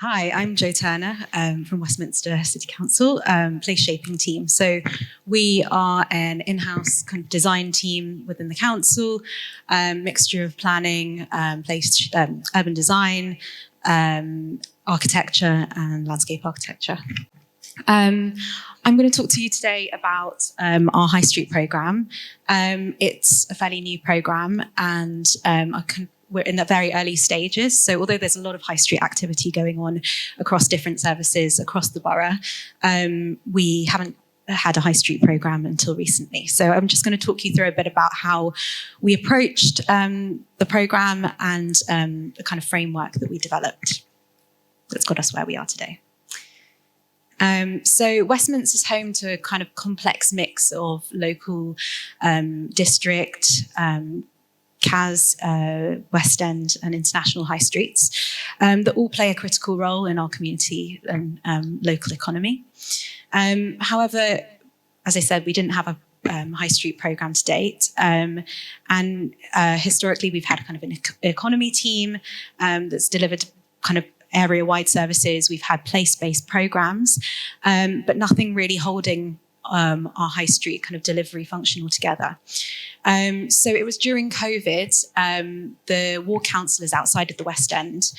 Hi, I'm Jo Turner from Westminster City Council, place shaping team. So we are an in-house kind of design team within the council, mixture of planning, urban design, architecture and landscape architecture. I'm going to talk to you today about our High Street programme. It's a fairly new programme and we're in the very early stages. So although there's a lot of high street activity going on across different services across the borough, we haven't had a high street programme until recently. So I'm just going to talk you through a bit about how we approached the programme and the kind of framework that we developed that's got us where we are today. So Westminster is home to a kind of complex mix of local district, CAS, West End and international high streets that all play a critical role in our community and local economy. However, as I said, we didn't have a high street programme to date. And historically, we've had kind of an economy team that's delivered kind of area-wide services. We've had place-based programmes, but nothing really holding our high street kind of delivery function altogether. So it was during COVID, the ward councillors outside of the West End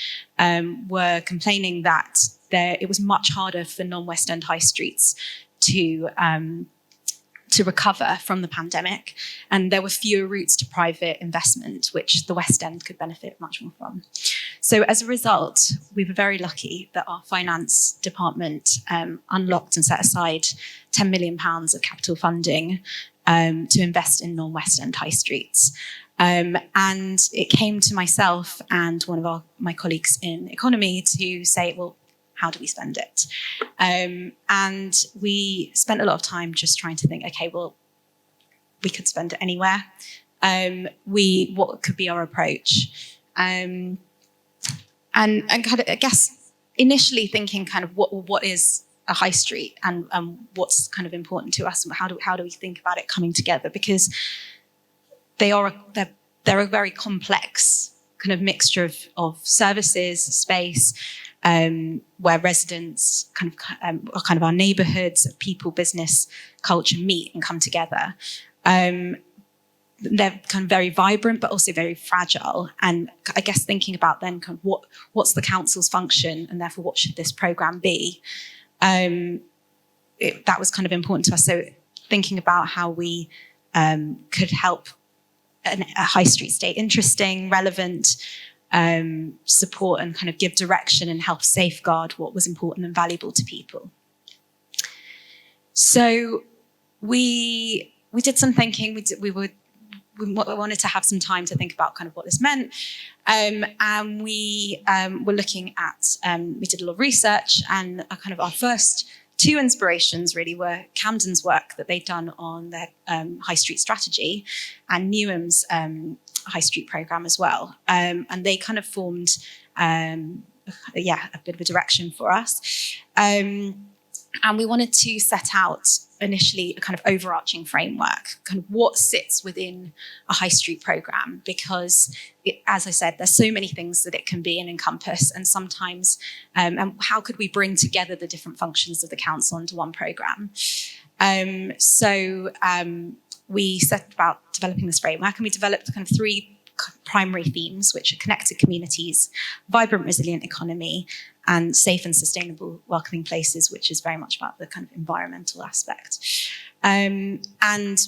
were complaining that it was much harder for non-West End high streets to recover from the pandemic, and there were fewer routes to private investment, which the West End could benefit much more from. So as a result, we were very lucky that our finance department unlocked and set aside £10 million of capital funding to invest in non-West End high streets. And it came to myself and one of my colleagues in economy to say, well, how do we spend it? And we spent a lot of time just trying to think, okay, well, we could spend it anywhere. What could be our approach? And kind of, I guess, initially thinking kind of what is a high street and what's kind of important to us and how do we think about it coming together? Because they're a very complex kind of mixture of services, space, where residents kind of our neighbourhoods, people, business, culture meet and come together. They're kind of very vibrant, but also very fragile. And I guess thinking about then kind of what's the council's function and therefore what should this programme be? That was kind of important to us. So thinking about how we could help a high street stay interesting, relevant, support and kind of give direction and help safeguard what was important and valuable to people. So we did some thinking. We wanted to have some time to think about kind of what this meant. And we were looking at, we did a lot of research, and our first two inspirations really were Camden's work that they'd done on their high street strategy and Newham's high street programme as well. And they kind of formed, a bit of a direction for us. And we wanted to set out initially a kind of overarching framework, kind of what sits within a high street programme, because as I said, there's so many things that it can be and encompass, and sometimes, and how could we bring together the different functions of the council into one programme? We set about developing this framework, and we developed kind of three primary themes, which are connected communities, vibrant, resilient economy, and safe and sustainable welcoming places, which is very much about the kind of environmental aspect. And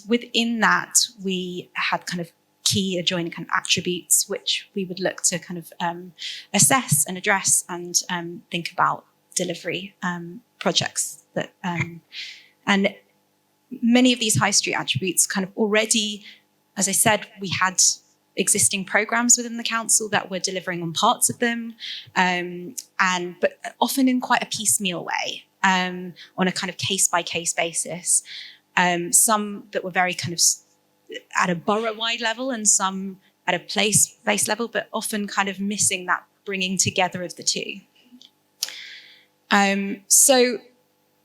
within that, we had kind of key adjoining kind of attributes, which we would look to kind of assess and address and think about delivery projects that, and many of these high street attributes kind of already, as I said, we had existing programmes within the council that were delivering on parts of them, but often in quite a piecemeal way, on a kind of case-by-case basis. Some that were very kind of at a borough-wide level and some at a place-based level, but often kind of missing that bringing together of the two. So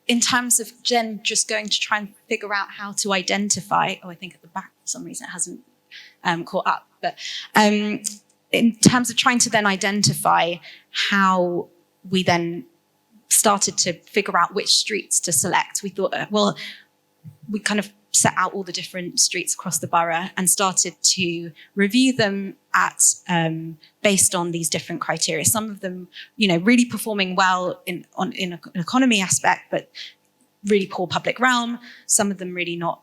in terms of Jen just going to try and figure out how to identify, I think at the back for some reason it hasn't caught up, but in terms of trying to then identify how we then started to figure out which streets to select. We thought, well, we kind of set out all the different streets across the borough and started to review them based on these different criteria. Some of them, really performing well in an economy aspect, but really poor public realm. Some of them really not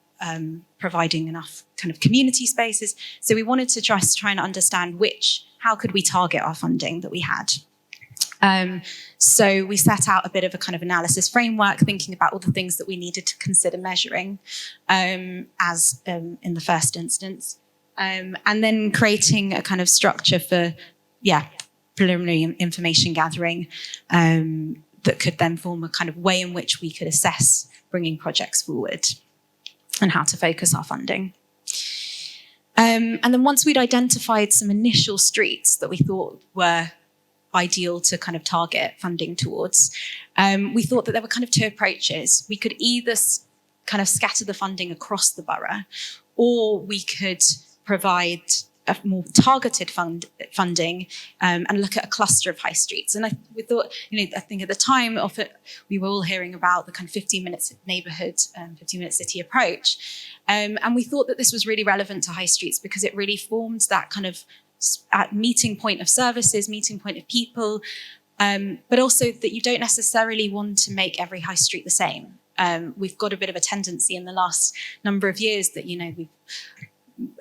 providing enough kind of community spaces. So we wanted to try and understand how could we target our funding that we had. So we set out a bit of a kind of analysis framework, thinking about all the things that we needed to consider measuring in the first instance, and then creating a kind of structure for, preliminary information gathering that could then form a kind of way in which we could assess bringing projects forward and how to focus our funding. And then once we'd identified some initial streets that we thought were ideal to kind of target funding towards, we thought that there were kind of two approaches. We could either kind of scatter the funding across the borough, or we could provide a more targeted funding and look at a cluster of high streets. And we thought, I think at the time we were all hearing about the kind of 15-minute neighbourhood, 15-minute city approach. And we thought that this was really relevant to high streets because it really formed that kind of meeting point of services, meeting point of people, but also that you don't necessarily want to make every high street the same. We've got a bit of a tendency in the last number of years that,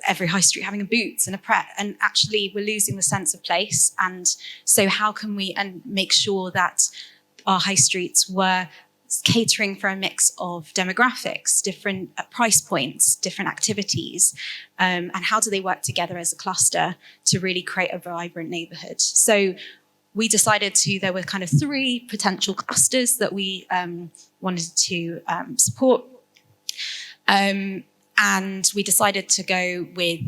every high street having a Boots and a Pret, and actually we're losing the sense of place. And so how can we make sure that our high streets were catering for a mix of demographics, different price points, different activities, and how do they work together as a cluster to really create a vibrant neighbourhood? So we decided there were kind of 3 potential clusters that we wanted to support. And we decided to go with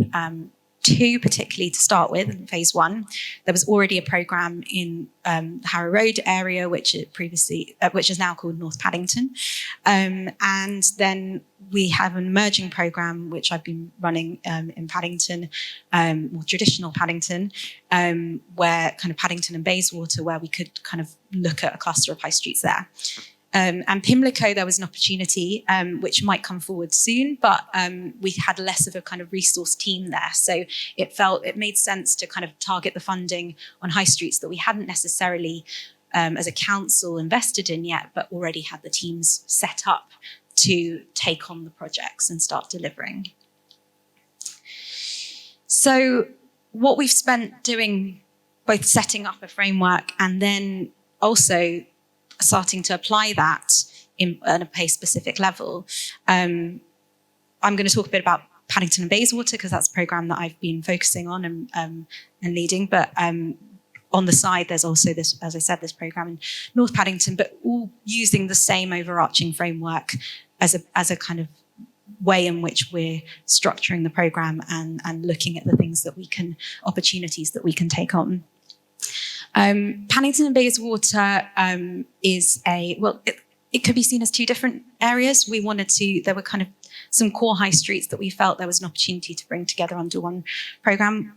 2 particularly to start with in phase 1. There was already a programme in the Harrow Road area, which is now called North Paddington. And then we have an emerging programme, which I've been running in Paddington, more traditional Paddington, where kind of Paddington and Bayswater, where we could kind of look at a cluster of high streets there. And Pimlico, there was an opportunity which might come forward soon, but we had less of a kind of resource team there. So it made sense to kind of target the funding on high streets that we hadn't necessarily, as a council, invested in yet, but already had the teams set up to take on the projects and start delivering. So what we've spent doing, both setting up a framework and then also starting to apply that on a PACE-specific level. I'm going to talk a bit about Paddington and Bayswater because that's a programme that I've been focusing on and leading. But on the side, there's also this, as I said, this programme in North Paddington, but all using the same overarching framework as a kind of way in which we're structuring the programme and looking at the things that opportunities that we can take on. Paddington and Bayswater it could be seen as 2 different areas. There were kind of some core high streets that we felt there was an opportunity to bring together under one programme.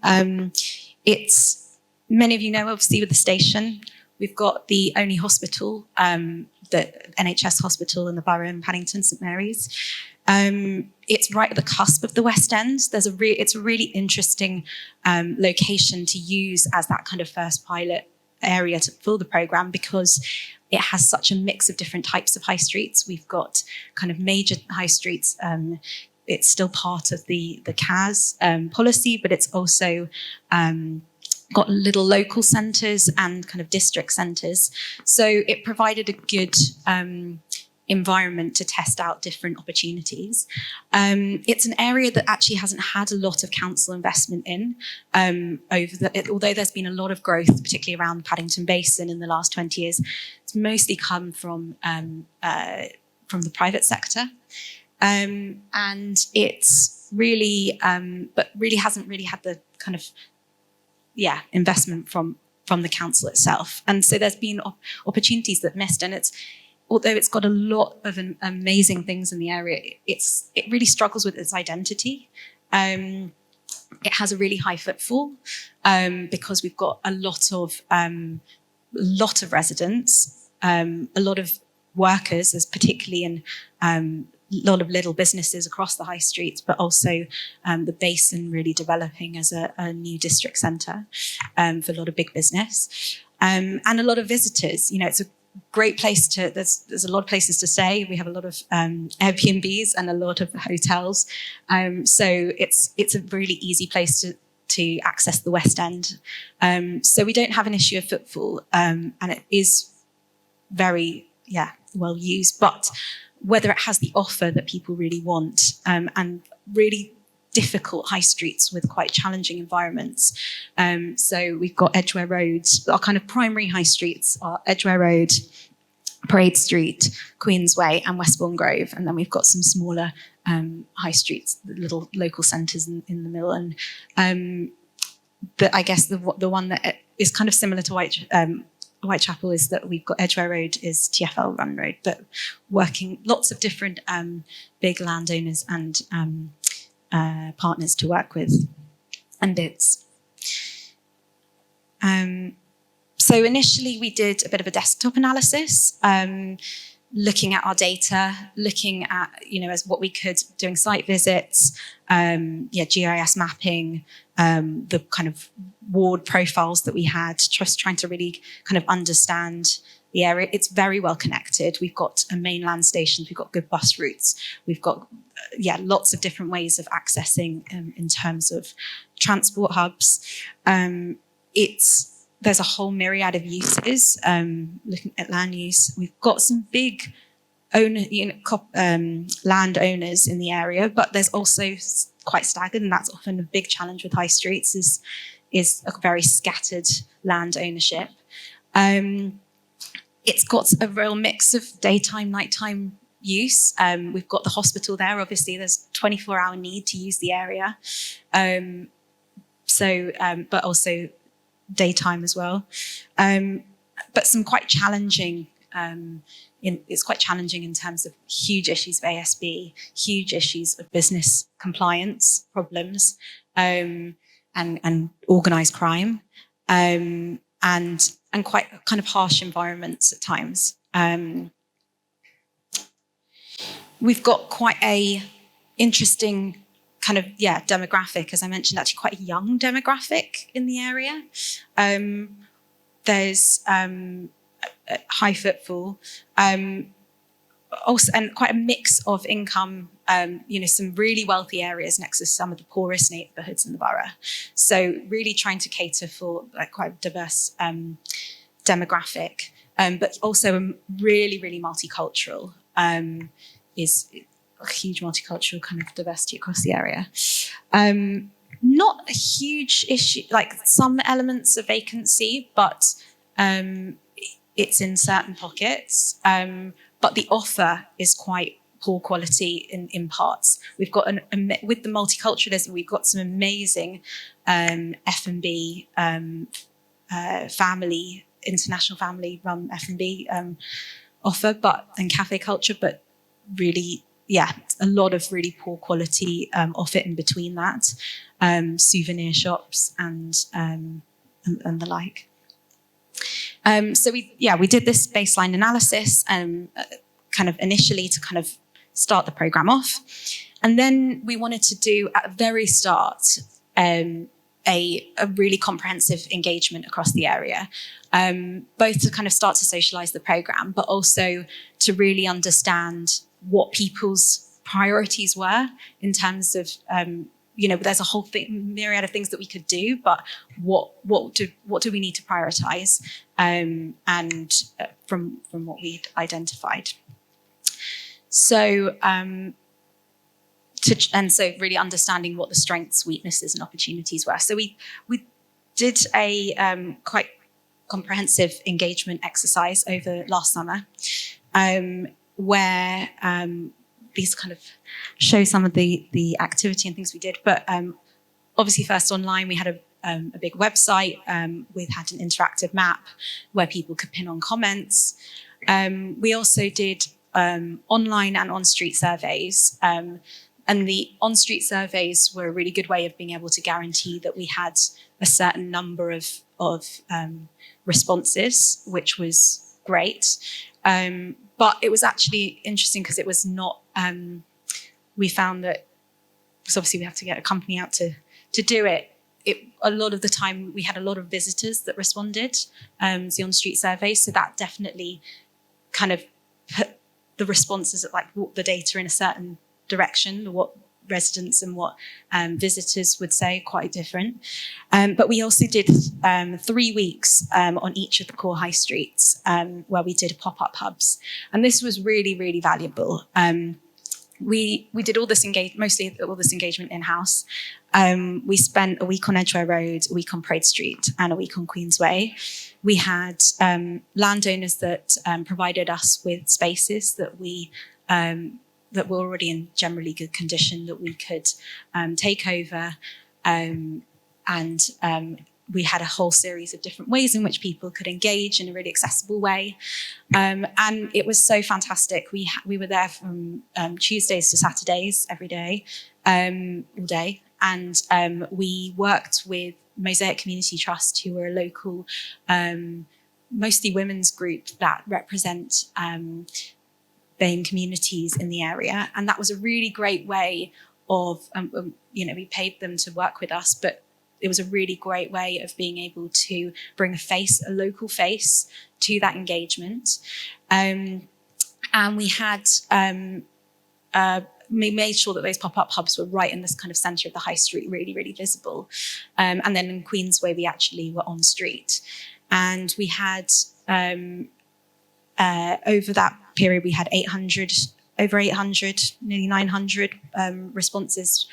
Many of you know, obviously, with the station, we've got the only hospital, the NHS hospital in the borough in Paddington, St Mary's. It's right at the cusp of the West End. It's a really interesting location to use as that kind of first pilot area for the programme because it has such a mix of different types of high streets. We've got kind of major high streets. It's still part of the CAS policy, but it's also got little local centres and kind of district centres. So it provided a good environment to test out different opportunities. It's an area that actually hasn't had a lot of council investment in although there's been a lot of growth, particularly around the Paddington Basin in the last 20 years. It's mostly come from the private sector. And it's really, but really hasn't really had the kind of, investment from the council itself. And so there's been opportunities that missed, and although it's got a lot of amazing things in the area, it really struggles with its identity. It has a really high footfall because we've got a lot of lot of residents, a lot of workers, as particularly in a lot of little businesses across the high streets, but also the Basin really developing as a new district centre for a lot of big business, and a lot of visitors. It's a great place to. There's a lot of places to stay. We have a lot of Airbnbs and a lot of hotels, so it's a really easy place to access the West End. So we don't have an issue of footfall, and it is very well used, but whether it has the offer that people really want, and really difficult high streets with quite challenging environments. So we've got Edgware Road. Our kind of primary high streets are Edgware Road, Parade Street, Queensway, and Westbourne Grove. And then we've got some smaller high streets, little local centres in the middle. And but I guess the one that is kind of similar to Whitechapel is that we've got Edgware Road is TfL run road, but working lots of different big landowners and partners to work with and bids. So initially we did a bit of a desktop analysis, looking at our data, looking at, as what we could, doing site visits, GIS mapping, the kind of ward profiles that we had, just trying to really kind of understand the area. It's very well connected. We've got a mainland station, we've got good bus routes, we've got lots of different ways of accessing in terms of transport hubs. There's a whole myriad of uses. Looking at land use, we've got some big landowners in the area, but there's also quite staggered, and that's often a big challenge with high streets is a very scattered land ownership. It's got a real mix of daytime, nighttime use. We've got the hospital there. Obviously, there's 24-hour need to use the area. But also daytime as well. But some quite challenging. It's quite challenging in terms of huge issues of ASB, huge issues of business compliance problems, and organised crime, and quite kind of harsh environments at times. We've got quite a interesting kind of demographic, as I mentioned, actually quite a young demographic in the area. There's high footfall, also, and quite a mix of income. Some really wealthy areas next to some of the poorest neighbourhoods in the borough. So really trying to cater for quite a diverse demographic, but also really, really multicultural. Is a huge multicultural kind of diversity across the area. Not a huge issue, like some elements of vacancy, but it's in certain pockets. But the offer is quite poor quality in parts. We've got with the multiculturalism, we've got some amazing F&B international family run F&B offer, and cafe culture, but really, a lot of really poor quality offer in between that, souvenir shops and the like. So we did this baseline analysis, kind of initially to kind of start the program off, and then we wanted to do at the very start a really comprehensive engagement across the area, both to kind of start to socialise the program, but also to really understand what people's priorities were in terms of, there's a whole myriad of things that we could do, but what do we need to prioritise, and from what we'd identified. So really understanding what the strengths, weaknesses, and opportunities were. So we did a quite comprehensive engagement exercise over last summer, where these kind of show some of the activity and things we did. But obviously, first online, we had a big website. We had an interactive map where people could pin on comments. We also did online and on-street surveys. And the on-street surveys were a really good way of being able to guarantee that we had a certain number of responses, which was great. But it was actually interesting because it was not, we found that, because obviously we have to get a company out to do it. A lot of the time we had a lot of visitors that responded to the on-street surveys. So that definitely kind of put the responses at like the data in a certain direction, what residents and what visitors would say, quite different. But we also did 3 weeks on each of the core high streets where we did pop-up hubs. And this was really, really valuable. We did all this mostly all this engagement in-house. We spent a week on Edgware Road, a week on Parade Street, and a week on Queensway. We had landowners that provided us with spaces that that were already in generally good condition that we could take over, and we had a whole series of different ways in which people could engage in a really accessible way. And it was so fantastic. We were there from Tuesdays to Saturdays every day, all day. And we worked with Mosaic Community Trust, who are a local, mostly women's group that represent BAME communities in the area. And that was a really great way of, we paid them to work with us, but it was a really great way of being able to bring a local face to that engagement. And we had, we made sure that those pop-up hubs were right in this kind of centre of the high street, really, really visible. And then in Queensway, we actually were on street. And we had, over that period, we had over 800, nearly 900 responses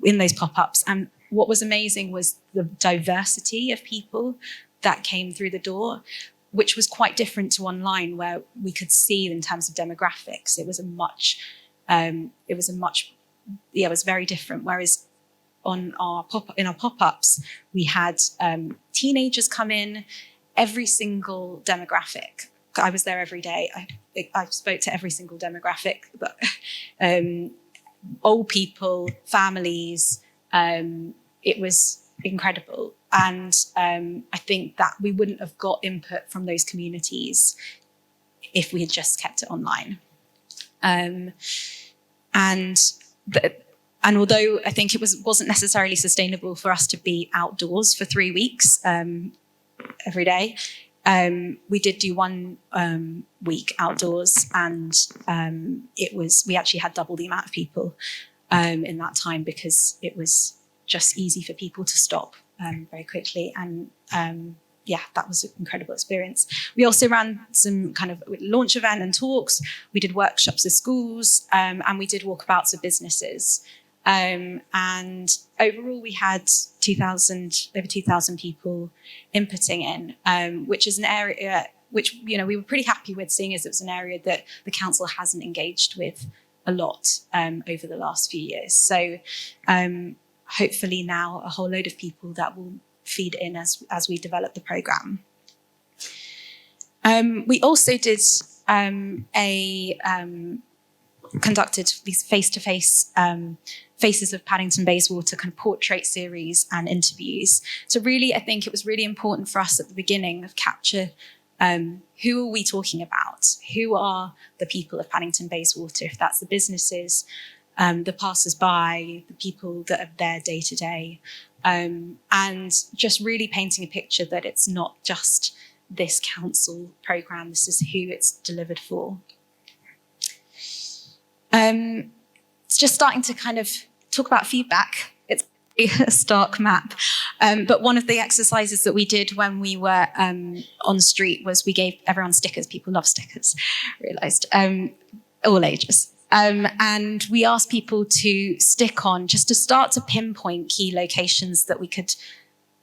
in those pop-ups. And what was amazing was the diversity of people that came through the door, which was quite different to online, where we could see in terms of demographics, it was very different. Whereas in our pop-ups, we had teenagers come in, every single demographic. I was there every day. I spoke to every single demographic, but old people, families. It was incredible. And I think that we wouldn't have got input from those communities if we had just kept it online. And although I think it wasn't necessarily sustainable for us to be outdoors for 3 weeks every day, we did do 1 week outdoors, and we actually had double the amount of people in that time, because it was just easy for people to stop very quickly. And that was an incredible experience. We also ran some kind of launch event and talks. We did workshops with schools, and we did walkabouts of businesses. And overall, we had over 2,000 people inputting in, which is an area which we were pretty happy with, seeing as it was an area that the council hasn't engaged with a lot over the last few years. So hopefully now a whole load of people that will feed in as we develop the programme. We also did conducted these face-to-face Faces of Paddington Bayswater kind of portrait series and interviews. So really, I think it was really important for us at the beginning of capture, who are we talking about? Who are the people of Paddington Bayswater? If that's the businesses, the passers-by, the people that are there day to day, and just really painting a picture that it's not just this council programme, this is who it's delivered for. It's just starting to kind of talk about feedback. It's a stark map. But one of the exercises that we did when we were on street was we gave everyone stickers. People love stickers, realised, all ages. And we asked people to stick on, just to start to pinpoint key locations that we could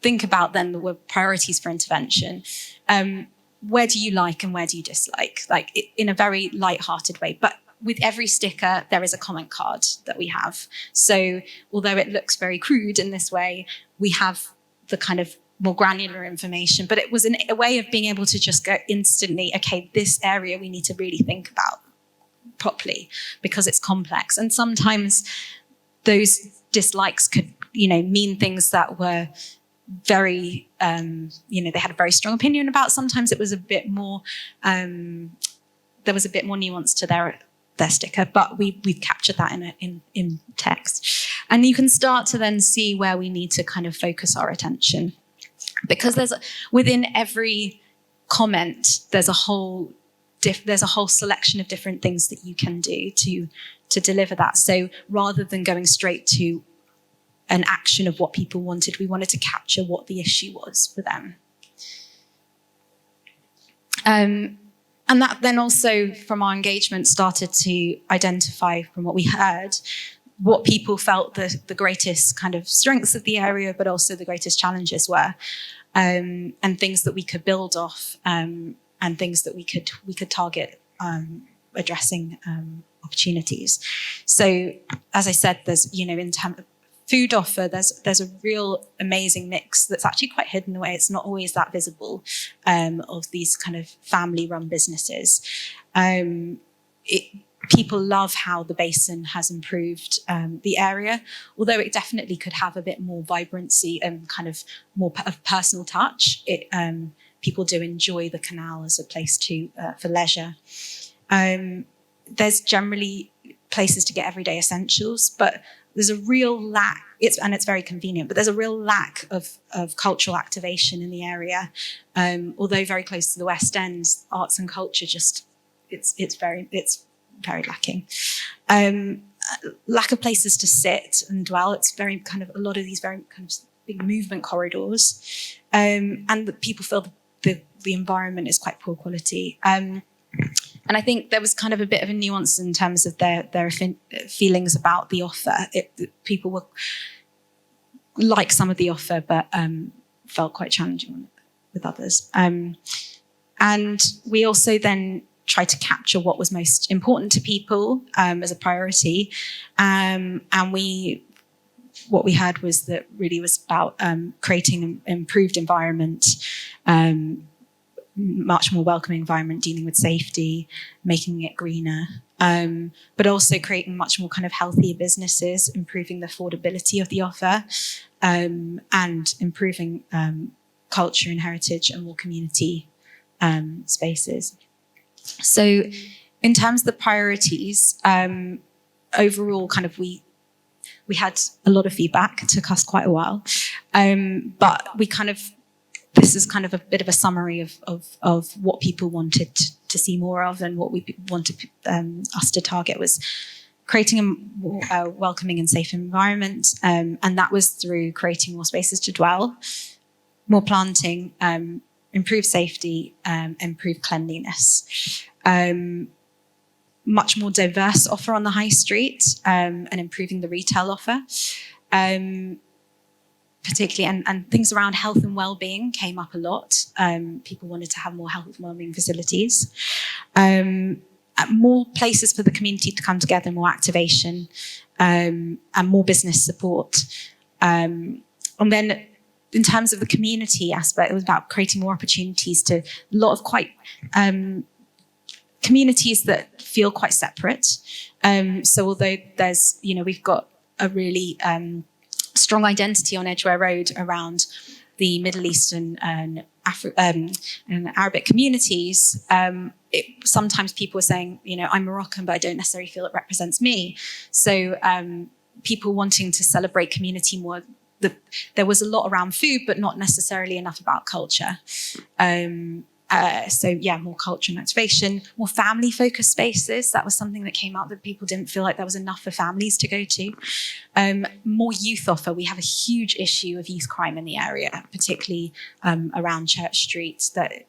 think about then that were priorities for intervention. Where do you like and where do you dislike? Like in a very light-hearted way. But with every sticker, there is a comment card that we have. So although it looks very crude in this way, we have the kind of more granular information. But it was a way of being able to just go instantly, okay, this area we need to really think about properly because it's complex. And sometimes those dislikes could, mean things that were very, they had a very strong opinion about. Sometimes it was a bit more, there was a bit more nuance to their sticker, but we've captured that in text. And you can start to then see where we need to kind of focus our attention. Because within every comment, there's a whole selection of different things that you can do to deliver that. So rather than going straight to an action of what people wanted, we wanted to capture what the issue was for them. And that then also, from our engagement, started to identify, from what we heard, what people felt the greatest kind of strengths of the area, but also the greatest challenges were, and things that we could build off, and things that we could target addressing opportunities. So, as I said, there's, in terms of food offer, there's a real amazing mix that's actually quite hidden away. It's not always that visible, of these kind of family-run businesses. People love how the basin has improved the area, although it definitely could have a bit more vibrancy and kind of more of personal touch. People do enjoy the canal as a place for leisure. There's generally places to get everyday essentials, but there's a real lack, it's very convenient, but there's a real lack of cultural activation in the area. Although very close to the West End, arts and culture it's very lacking. Lack of places to sit and dwell. It's very kind of a lot of these very kind of big movement corridors, and that people feel the environment is quite poor quality. And I think there was kind of a bit of a nuance in terms of their feelings about the offer. People were like some of the offer, but felt quite challenging with others. And we also then tried to capture what was most important to people as a priority. And what we heard was that really was about creating an improved environment, much more welcoming environment, dealing with safety, making it greener, but also creating much more kind of healthier businesses, improving the affordability of the offer, and improving culture and heritage and more community spaces. So in terms of the priorities, overall kind of we had a lot of feedback. It took us quite a while, but this is kind of a bit of a summary of what people wanted to see more of, and what we wanted us to target was creating a more welcoming and safe environment. And that was through creating more spaces to dwell, more planting, improved safety, improved cleanliness, much more diverse offer on the high street, and improving the retail offer. Particularly, and things around health and well-being came up a lot. People wanted to have more health and well-being facilities, more places for the community to come together, more activation, and more business support. And then in terms of the community aspect, it was about creating more opportunities to a lot of quite communities that feel quite separate. So although there's, we've got a really strong identity on Edgware Road around the Middle Eastern and Arabic communities, sometimes people are saying, I'm Moroccan, but I don't necessarily feel it represents me. So people wanting to celebrate community more. There was a lot around food, but not necessarily enough about culture. More culture and activation, more family-focused spaces. That was something that came out, that people didn't feel like there was enough for families to go to. More youth offer. We have a huge issue of youth crime in the area, particularly around Church Street, that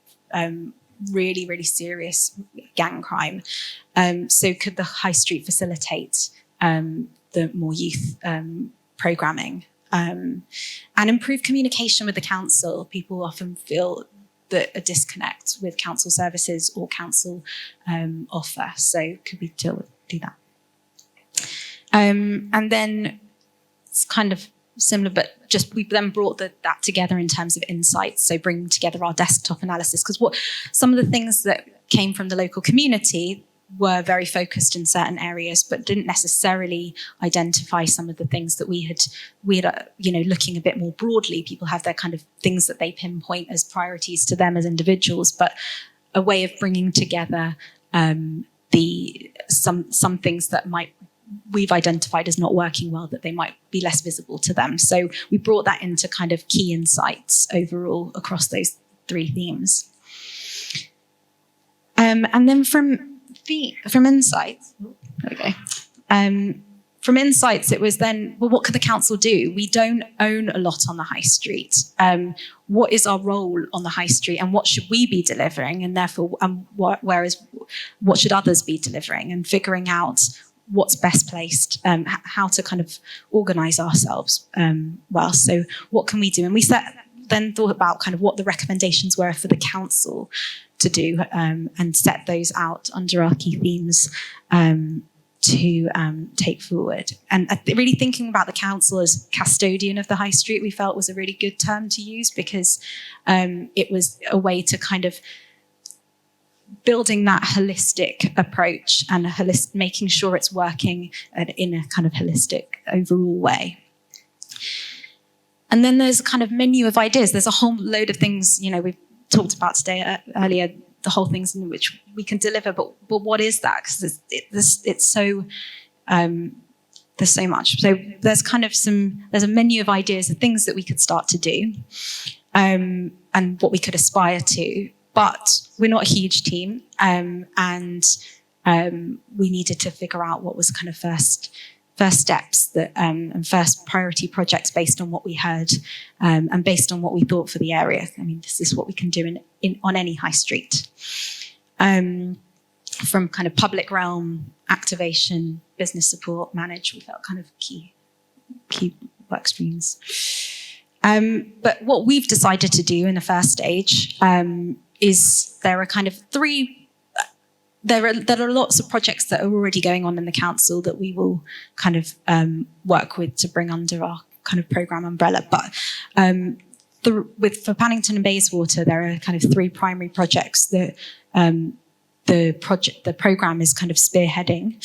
really, really serious gang crime. So could the high street facilitate the more youth programming? And improve communication with the council. People often feel a disconnect with council services or council offer. So could we do that? And then it's kind of similar, but we then brought that together in terms of insights. So bringing together our desktop analysis, because some of the things that came from the local community were very focused in certain areas, but didn't necessarily identify some of the things that we had, looking a bit more broadly. People have their kind of things that they pinpoint as priorities to them as individuals, but a way of bringing together some things that we've identified as not working well, that they might be less visible to them. So we brought that into kind of key insights overall across those 3 themes. And then from insights, from insights, it was then, well, what could the council do? We don't own a lot on the high street. What is our role on the high street, and what should we be delivering? And therefore, what should others be delivering? And figuring out what's best placed, how to kind of organise ourselves well. So what can we do? And we then thought about kind of what the recommendations were for the council to do, and set those out under our key themes to take forward. And really thinking about the council as custodian of the high street, we felt was a really good term to use, because it was a way to kind of building that holistic approach and making sure it's working in a kind of holistic overall way. And then there's a kind of menu of ideas. There's a whole load of things, we've talked about today earlier, the whole things in which we can deliver, but what is that? Because it's so, there's so much. So there's kind of there's a menu of ideas of things that we could start to do, and what we could aspire to. But we're not a huge team, and we needed to figure out what was kind of first steps that and first priority projects based on what we heard, and based on what we thought for the area. I mean, this is what we can do on any high street, from kind of public realm, activation, business support, manage. We felt kind of key work streams. But what we've decided to do in the first stage is there are kind of 3. There are lots of projects that are already going on in the council that we will kind of work with to bring under our kind of programme umbrella. But for Paddington and Bayswater, there are kind of 3 primary projects that the programme is kind of spearheading.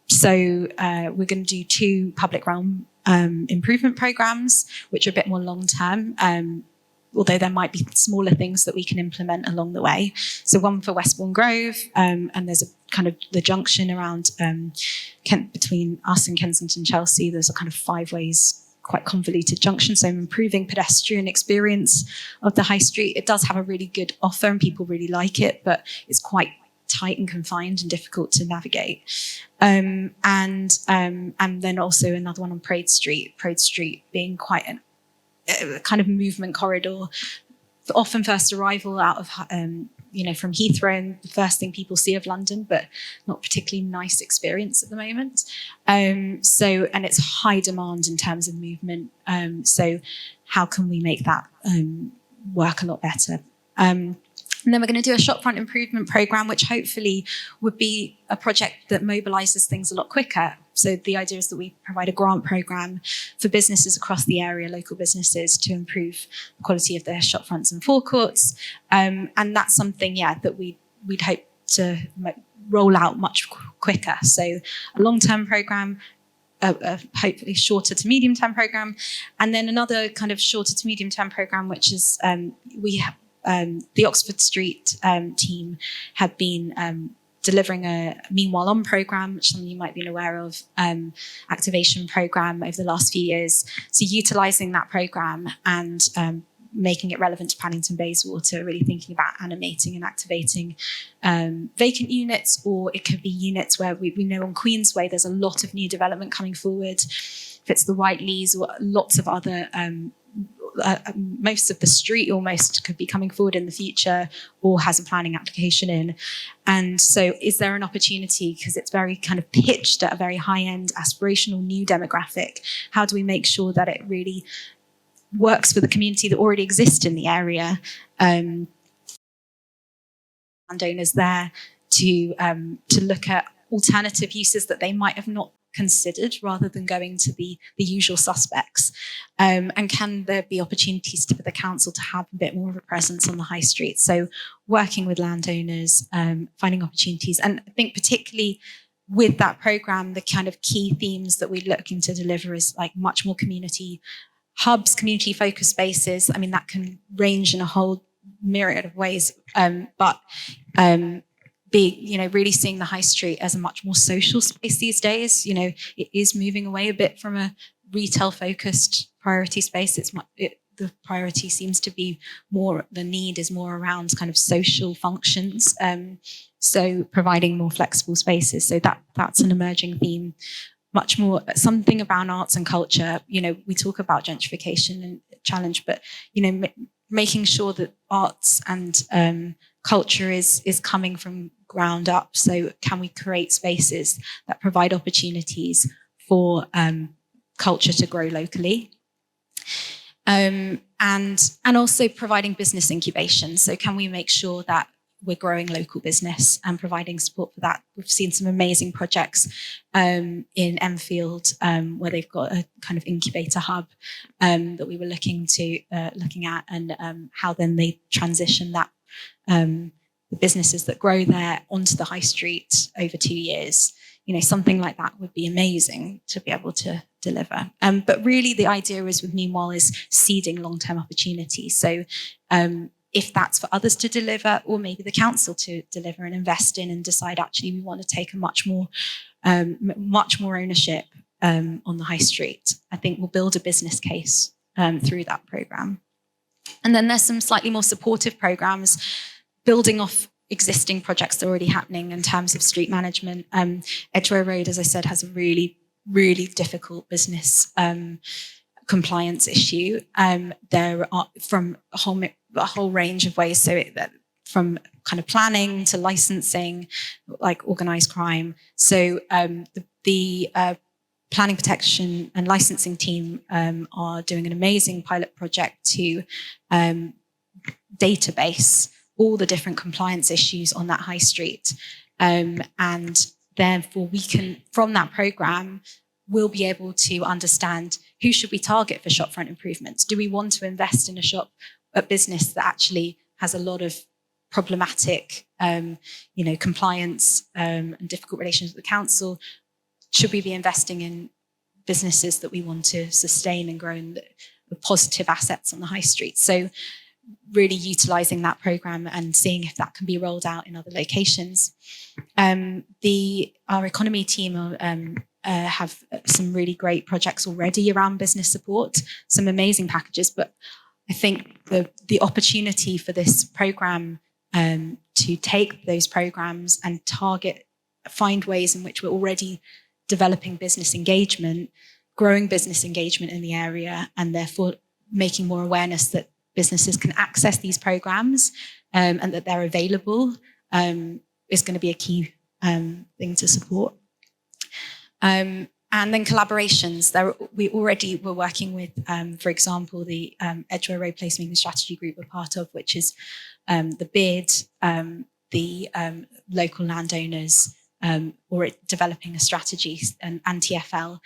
So we're going to do 2 public realm improvement programmes, which are a bit more long term. Although there might be smaller things that we can implement along the way. So one for Westbourne Grove, and there's a kind of the junction around between us and Kensington Chelsea. There's a kind of 5 ways, quite convoluted junction. So improving pedestrian experience of the high street. It does have a really good offer and people really like it, but it's quite tight and confined and difficult to navigate. And then also another one on Parade Street being quite a kind of movement corridor, often first arrival out of from Heathrow, and the first thing people see of London, but not particularly nice experience at the moment. And it's high demand in terms of movement. So how can we make that work a lot better? And then we're going to do a shopfront improvement programme, which hopefully would be a project that mobilises things a lot quicker. So the idea is that we provide a grant programme for businesses across the area, local businesses, to improve the quality of their shopfronts and forecourts. And that's something, that we'd hope to roll out much quicker. So a long-term programme, hopefully shorter to medium-term programme, and then another kind of shorter to medium-term programme, which is the Oxford Street team have been delivering a Meanwhile On programme, which some of you might be aware of, activation programme over the last few years. So utilising that programme and making it relevant to Paddington Bayswater, really thinking about animating and activating vacant units, or it could be units where we know on Queensway there's a lot of new development coming forward. If it's the Whiteleys or lots of other most of the street almost could be coming forward in the future or has a planning application in. And so is there an opportunity, because it's very kind of pitched at a very high-end aspirational new demographic, how do we make sure that it really works for the community that already exists in the area, landowners there to look at alternative uses that they might have not considered rather than going to the usual suspects? And can there be opportunities for the council to have a bit more of a presence on the high street? So working with landowners, finding opportunities. And I think particularly with that programme, the kind of key themes that we're looking to deliver is like much more community hubs, community focused spaces. I mean, that can range in a whole myriad of ways, but really seeing the high street as a much more social space these days. It is moving away a bit from a retail focused priority space. The priority seems to be more, the need is more around kind of social functions. So providing more flexible spaces. So that's an emerging theme. Much more something around arts and culture. We talk about gentrification and challenge, but making sure that arts and culture is coming from ground up. So can we create spaces that provide opportunities for culture to grow locally? And also providing business incubation. So can we make sure that we're growing local business and providing support for that? We've seen some amazing projects in Enfield where they've got a kind of incubator hub that we were looking at, and how then they transition that the businesses that grow there onto the high street over 2 years. Something like that would be amazing to be able to deliver. But really the idea is with Meanwhile is seeding long-term opportunities. So if that's for others to deliver, or maybe the council to deliver and invest in and decide actually we want to take a much more ownership on the high street, I think we'll build a business case through that programme. And then there's some slightly more supportive programmes building off existing projects that are already happening in terms of street management. Edgware Road, as I said, has a really, really difficult business compliance issue. There are from a whole range of ways. So from kind of planning to licensing, like organised crime. So the planning protection and licensing team are doing an amazing pilot project to database all the different compliance issues on that high street. And therefore we can, from that programme, we'll be able to understand who should we target for shopfront improvements. Do we want to invest in a business that actually has a lot of problematic, compliance and difficult relations with the council? Should we be investing in businesses that we want to sustain and grow in the positive assets on the high street? So really utilising that programme and seeing if that can be rolled out in other locations. Our economy team have some really great projects already around business support, some amazing packages, but I think the opportunity for this programme to take those programmes and find ways in which we're already developing business engagement, growing business engagement in the area, and therefore making more awareness that businesses can access these programs and that they're available is going to be a key thing to support. And then collaborations. We already were working with, for example, the Edgware Road Placemaking Strategy Group we're part of, which is the BID, the local landowners, or developing a strategy, and TfL,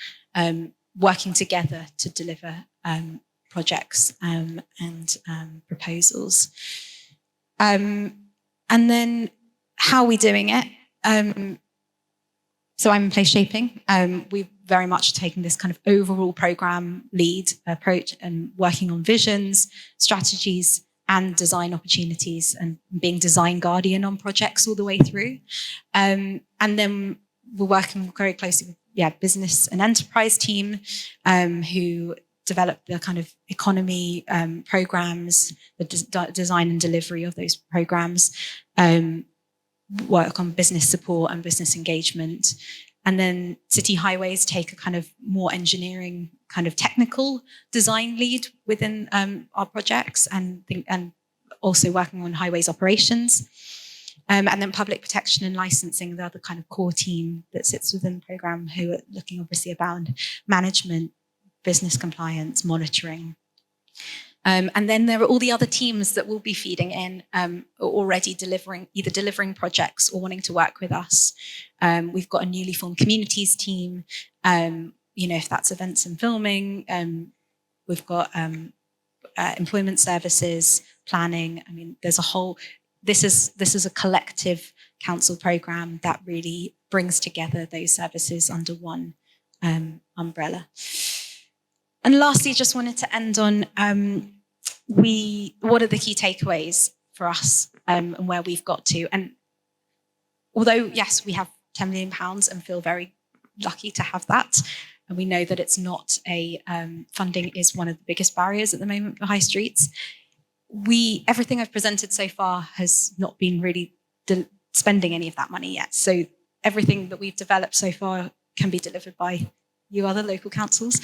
working together to deliver projects and proposals. And then how are we doing it? So I'm in place shaping. We've very much taken this kind of overall programme lead approach and working on visions, strategies, and design opportunities, and being design guardian on projects all the way through. And then we're working very closely with business and enterprise team who develop the kind of economy programs, the design and delivery of those programs, work on business support and business engagement. And then City Highways take a kind of more engineering, kind of technical design lead within our projects, and also working on highways operations. And then public protection and licensing, the other kind of core team that sits within the programme, who are looking obviously about management, business compliance, monitoring. And then there are all the other teams that will be feeding in, already either delivering projects or wanting to work with us. We've got a newly formed communities team, if that's events and filming. We've got employment services, planning. I mean, there's a whole, this is a collective council programme that really brings together those services under one umbrella. And lastly, just wanted to end on what are the key takeaways for us and where we've got to. And although, yes, we have £10 million and feel very lucky to have that, and we know that it's not funding is one of the biggest barriers at the moment for high streets. Everything I've presented so far has not been really spending any of that money yet. So everything that we've developed so far can be delivered by you other local councils.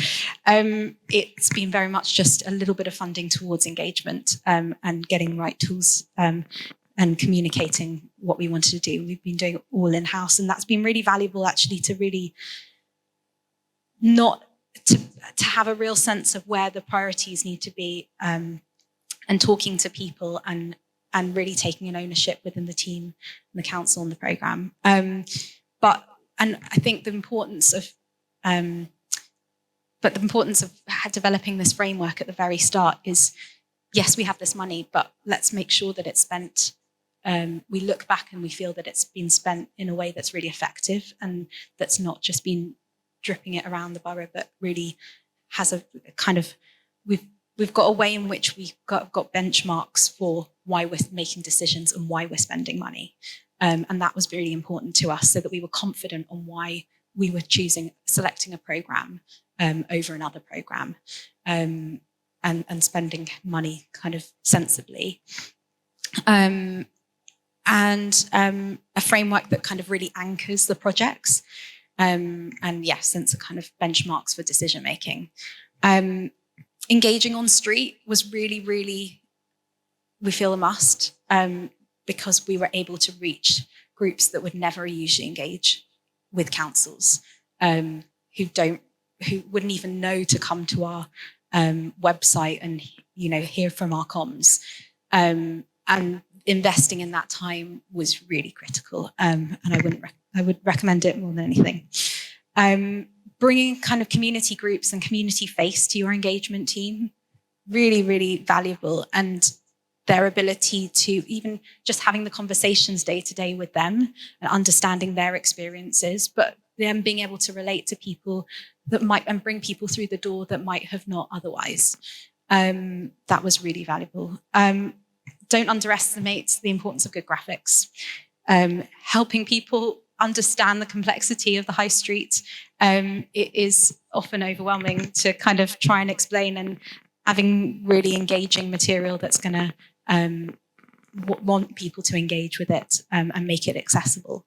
It's been very much just a little bit of funding towards engagement and getting the right tools and communicating what we wanted to do. We've been doing it all in-house, and that's been really valuable actually to really to have a real sense of where the priorities need to be, and talking to people and really taking an ownership within the team and the council and the programme. And I think the importance of developing this framework at the very start is, yes, we have this money, but let's make sure that it's spent. We look back and we feel that it's been spent in a way that's really effective and that's not just been dripping it around the borough, but really has a kind of, we've got a way in which we've got benchmarks for why we're making decisions and why we're spending money. And that was really important to us, so that we were confident on why we were selecting a programme over another programme, and spending money kind of sensibly. And a framework that kind of really anchors the projects. And yes, sense of kind of benchmarks for decision making. Engaging on street was really, really, we feel a must, because we were able to reach groups that would never usually engage with councils, who wouldn't even know to come to our website and hear from our comms. And investing in that time was really critical, and I would recommend it more than anything. Bringing kind of community groups and community face to your engagement team, really, really valuable. And their ability to even just having the conversations day to day with them and understanding their experiences, but them being able to relate to people that might, and bring people through the door that might have not otherwise. That was really valuable. Don't underestimate the importance of good graphics. Helping people understand the complexity of the high street. It is often overwhelming to kind of try and explain, and having really engaging material that's going to want people to engage with it, and make it accessible.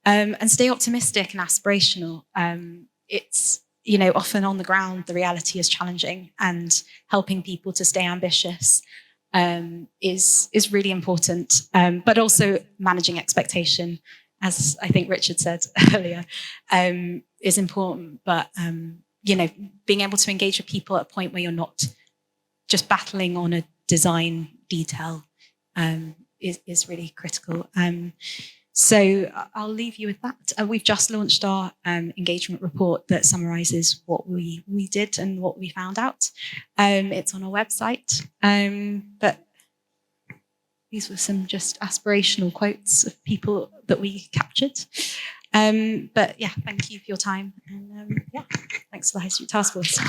And stay optimistic and aspirational. It's, often on the ground, the reality is challenging, and helping people to stay ambitious is really important, but also managing expectation, as I think Richard said earlier, is important. But being able to engage with people at a point where you're not just battling on a design detail is really critical. So I'll leave you with that. We've just launched our engagement report that summarises what we did and what we found out. It's on our website. But these were some just aspirational quotes of people that we captured. But yeah, thank you for your time. And thanks to the High Street Task Force.